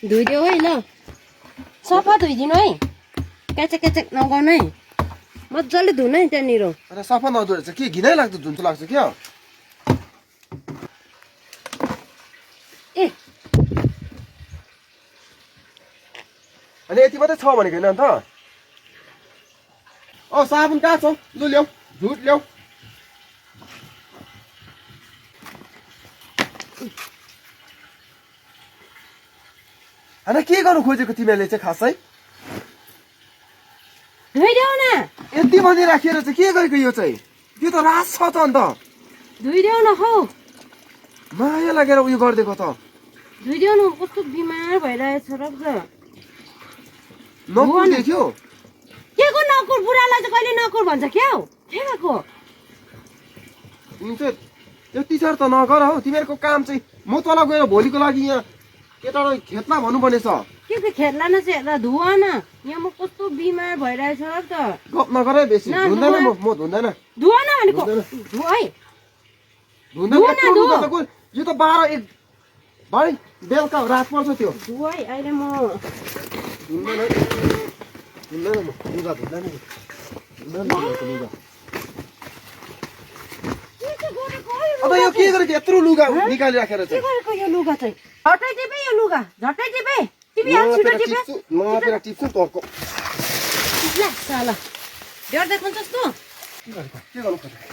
धोइदेऊ है ल सफा धोइदिनु है क्याचक क्याचक नगाउनु है मजाले धुनु है त्यहाँनिर अरे सफा नधुएर चाहिँ के घिनै लाग्छ धुन्छु लाग्छ क्या ए अनि यति मात्रै छ भनेको होइन अन्त साबुन कहाँ छ लु ल्याऊ झुट ल्याऊ होइन के गर्नु खोजेको तिमीहरूले चाहिँ खासै धोइदेऊ न यति भनिराखेर चाहिँ के गरेको यो चाहिँ त्यो त रास छ त अन्त धोइदेऊ न हौ माया लागेर उयो गरिदिएको त धोइदेऊ न कस्तो बिमार भइरहेछ र नकुर देख्यो के को नकुर बुढालाई चाहिँ कहिले नकुर भन्छ क्या हौ के भएको तिमी चाहिँ त्यति साह्रो त नगर हौ तिमीहरूको काम चाहिँ म तल गएर भोलिको लागि यहाँ केटालाई खेतमा भन्नुपर्ने छ के खेल्ला न चाहिँ हेर्दा धुव न यहाँ म कस्तो बिमार भइरहेछ र त गफ नगर है बेसी धुँदैन म धुँदैन धुव न भनेको धुव है धुँदैन यो त 12-1 भाइ बेलुका रात पर्छ त्यो धुव है अहिले म धुँदैन धुँदैन म लुगा धुँदैन लुगा अब यो के गरेको यत्रो लुगा निकालिराखेर के गरेको यो लुगा चाहिँ झट्टै टिपे यो लुगा झट्टै टिपे टिपी हाल छिटो टिपे नपेर टिप्छु तर्को ल साला डर देखाउँछस् तँ के गर्नु खोजेको